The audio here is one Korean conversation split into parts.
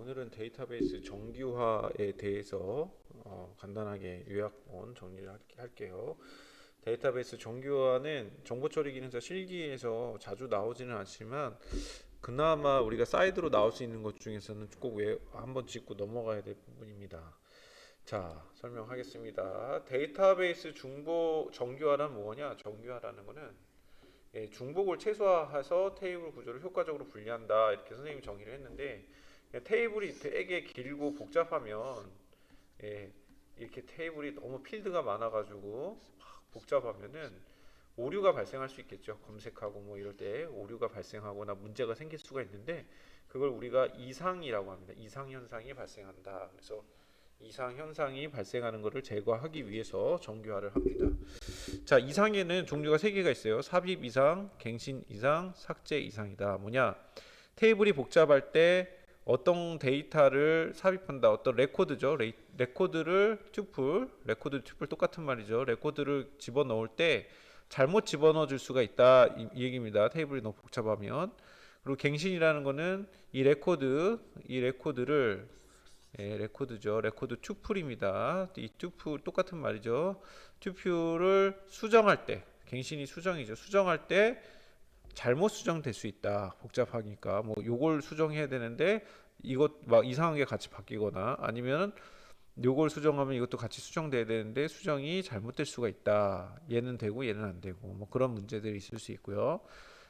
오늘은 데이터베이스 정규화에 대해서 간단하게 요약본 정리를 할게요. 데이터베이스 정규화는 정보 처리 기능사 실기에서 자주 나오지는 않지만 그나마 우리가 사이드로 나올 수 있는 것 중에서는 꼭 한번 짚고 넘어가야 될 부분입니다. 자, 설명하겠습니다. 데이터베이스 중보 정규화란 뭐냐? 정규화라는 거는 중복을 최소화해서 테이블 구조를 효과적으로 분리한다, 이렇게 선생님이 정의를 했는데, 테이블이 되게 길고 복잡하면, 이렇게 테이블이 너무 필드가 많아가지고 막 복잡하면은 오류가 발생할 수 있겠죠. 검색하고 뭐 이럴 때 오류가 발생하거나 문제가 생길 수가 있는데, 그걸 우리가 이상이라고 합니다. 이상 현상이 발생한다. 그래서 이상 현상이 발생하는 것을 제거하기 위해서 정규화를 합니다. 자, 이상에는 종류가 세 개가 있어요. 삽입 이상, 갱신 이상, 삭제 이상이다. 뭐냐? 테이블이 복잡할 때 어떤 데이터를 삽입한다. 어떤 레코드죠. 레코드를 레코드 튜플 똑같은 말이죠. 레코드를 집어넣을 때 잘못 집어넣어 줄 수가 있다. 이 얘기입니다. 테이블이 너무 복잡하면. 그리고 갱신이라는 거는 이 레코드를 레코드죠. 레코드 튜플입니다. 이 튜플 똑같은 말이죠. 튜플을 수정할 때, 갱신이 수정이죠. 수정할 때 잘못 수정될 수 있다. 복잡하니까 뭐 요걸 수정해야 되는데 이것 막 이상하게 같이 바뀌거나 아니면 요걸 수정하면 이것도 같이 수정돼야 되는데 수정이 잘못될 수가 있다. 얘는 되고 얘는 안 되고 뭐 그런 문제들이 있을 수 있고요.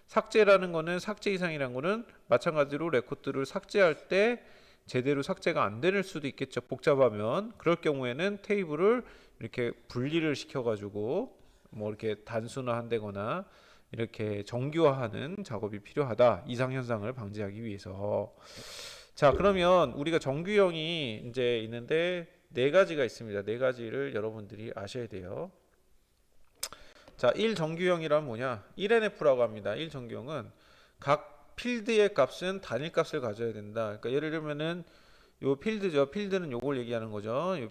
삭제라는 거는 삭제 이상이라는 거는 마찬가지로 레코드를 삭제할 때 제대로 삭제가 안 될 수도 있겠죠. 복잡하면 그럴 경우에는 테이블을 이렇게 분리를 시켜가지고 뭐 이렇게 단순화한다거나 이렇게 정규화하는 작업이 필요하다. 이상 현상을 방지하기 위해서. 자, 그러면 우리가 정규형이 이제 있는데 네 가지가 있습니다. 네 가지를 여러분들이 아셔야 돼요. 자, 1정규형이란 뭐냐? 1NF라고 합니다. 1정규형은 각 필드의 값은 단일 값을 가져야 된다. 그러니까 예를 들면은 요 필드죠. 필드는 요걸 얘기하는 거죠. 요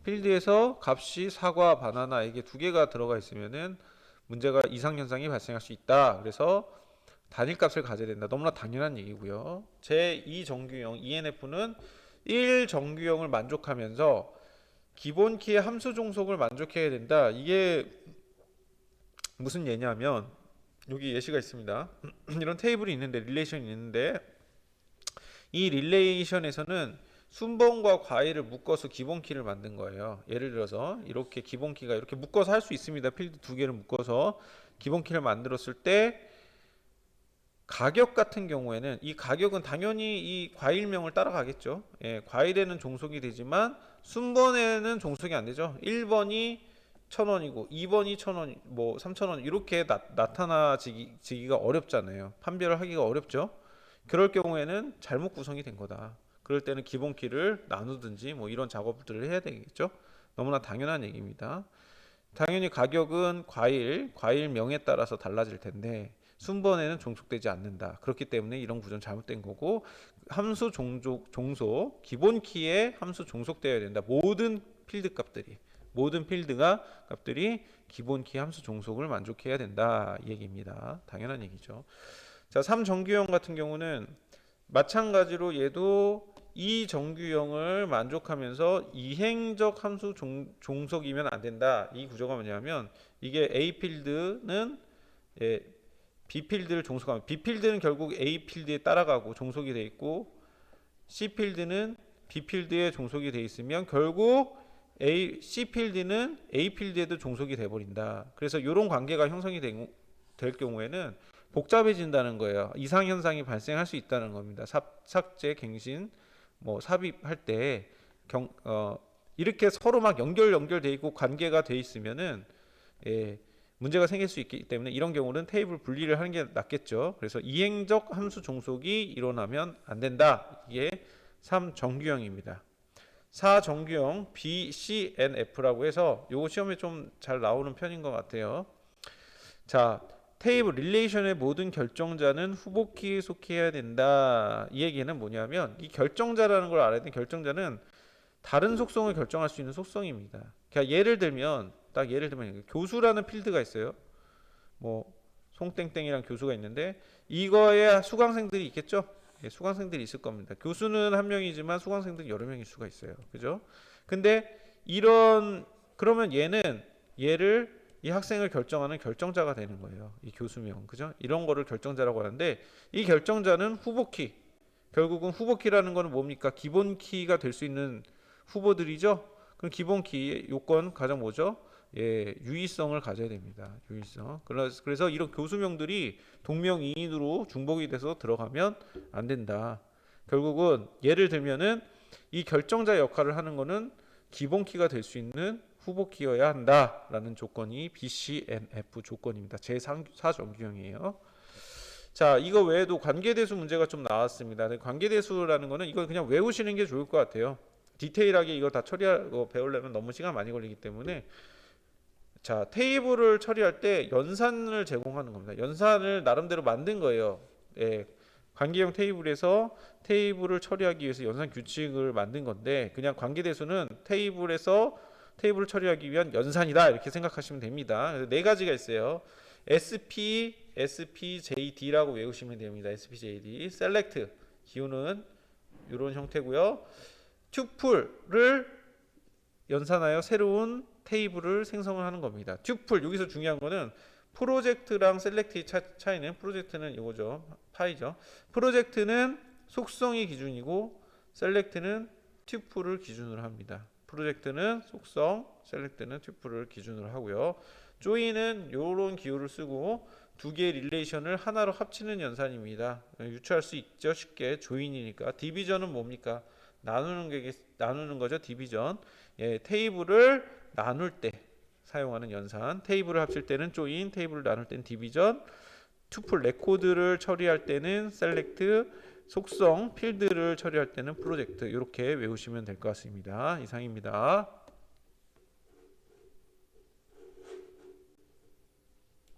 필드에서 값이 사과, 바나나 이게 두 개가 들어가 있으면은 문제가 이상 현상이 발생할 수 있다. 그래서 단일 값을 가져야 된다. 너무나 당연한 얘기고요. 제2 정규형 ENF는 1 정규형을 만족하면서 기본 키의 함수 종속을 만족해야 된다. 이게 무슨 예냐면 여기 예시가 있습니다. 이런 테이블이 있는데 릴레이션이 있는데 이 릴레이션에서는 순번과 과일을 묶어서 기본 키를 만든 거예요. 예를 들어서 이렇게 기본 키가 이렇게 묶어서 할 수 있습니다. 필드 두 개를 묶어서 기본 키를 만들었을 때 가격 같은 경우에는 이 가격은 당연히 이 과일명을 따라가겠죠. 예, 과일에는 종속이 되지만 순번에는 종속이 안 되죠. 1번이 1,000원이고 2번이 1,000원, 뭐 3,000원 이렇게 나타나지기가 어렵잖아요. 판별을 하기가 어렵죠. 그럴 경우에는 잘못 구성이 된 거다. 그럴 때는 기본 키를 나누든지 뭐 이런 작업들을 해야 되겠죠. 너무나 당연한 얘기입니다. 당연히 가격은 과일명에 따라서 달라질 텐데 순번에는 종속되지 않는다. 그렇기 때문에 이런 구조는 잘못된 거고 함수 종속, 기본 키에 함수 종속되어야 된다. 모든 필드가 값들이 기본 키 함수 종속을 만족해야 된다. 이 얘기입니다. 당연한 얘기죠. 자, 3정규형 같은 경우는 마찬가지로 얘도 이 정규형을 만족하면서 이행적 함수 종속이면 안 된다. 이 구조가 뭐냐면 이게 A 필드는 B 필드를 종속하면 B 필드는 결국 A 필드에 따라가고 종속이 돼 있고 C 필드는 B 필드에 종속이 돼 있으면 결국 C 필드는 A 필드에도 종속이 돼 버린다. 그래서 이런 관계가 형성이 될 경우에는 복잡해진다는 거예요. 이상 현상이 발생할 수 있다는 겁니다. 삭제, 갱신, 뭐 삽입할 때 이렇게 서로 막 연결돼 있고 관계가 돼 있으면은 문제가 생길 수 있기 때문에 이런 경우는 테이블 분리를 하는 게 낫겠죠. 그래서 이행적 함수 종속이 일어나면 안 된다. 이게 3정규형입니다. 4정규형 BCNF라고 해서 요거 시험에 좀 잘 나오는 편인 것 같아요. 자, 테이블 릴레이션의 모든 결정자는 후보키에 속해야 된다. 이 얘기는 뭐냐면 이 결정자라는 걸 알아야 돼. 결정자는 다른 속성을 결정할 수 있는 속성입니다. 그러니까 예를 들면 교수라는 필드가 있어요. 뭐 송땡땡이랑 교수가 있는데 이거에 수강생들이 있겠죠. 예, 수강생들이 있을 겁니다. 교수는 한 명이지만 수강생들은 여러 명일 수가 있어요. 그죠? 근데 그러면 얘를 이 학생을 결정하는 결정자가 되는 거예요. 이 교수명. 그죠? 이런 거를 결정자라고 하는데 이 결정자는 후보키. 결국은 후보키라는 거는 뭡니까? 기본키가 될 수 있는 후보들이죠. 그럼 기본키 요건 가장 뭐죠? 예, 유의성을 가져야 됩니다. 유의성. 그래서 이런 교수명들이 동명이인으로 중복이 돼서 들어가면 안 된다. 결국은 예를 들면은 이 결정자 역할을 하는 거는 기본키가 될 수 있는 후보키여야 한다라는 조건이 BCMF 조건입니다. 제4정규형이에요. 자, 이거 외에도 관계대수 문제가 좀 나왔습니다. 관계대수라는 거는 이거 그냥 외우시는 게 좋을 것 같아요. 디테일하게 이거 다 처리하고 배우려면 너무 시간 많이 걸리기 때문에 자, 테이블을 처리할 때 연산을 제공하는 겁니다. 연산을 나름대로 만든 거예요. 예, 관계형 테이블에서 테이블을 처리하기 위해서 연산 규칙을 만든 건데 그냥 관계대수는 테이블을 처리하기 위한 연산이다 이렇게 생각하시면 됩니다. 그래서 네 가지가 있어요. SPJD라고 외우시면 됩니다. SPJD, select 기호는 이런 형태고요. 튜플을 연산하여 새로운 테이블을 생성을 하는 겁니다. 튜플 여기서 중요한 거는 프로젝트랑 셀렉트의 차이는 프로젝트는 이거죠. 파이죠. 프로젝트는 속성이 기준이고 셀렉트는 튜플을 기준으로 합니다. 프로젝트는 속성, 셀렉트는 튜플을 기준으로 하고요. 조인은 이런 기호를 쓰고 두 개의 릴레이션을 하나로 합치는 연산입니다. 유추할 수 있죠. 쉽게 조인이니까. 디비전은 뭡니까? 나누는 거죠. 디비전. 예, 테이블을 나눌 때 사용하는 연산. 테이블을 합칠 때는 조인, 테이블을 나눌 때는 디비전. 투플 레코드를 처리할 때는 셀렉트, 속성, 필드를 처리할 때는 프로젝트. 이렇게 외우시면 될 것 같습니다. 이상입니다.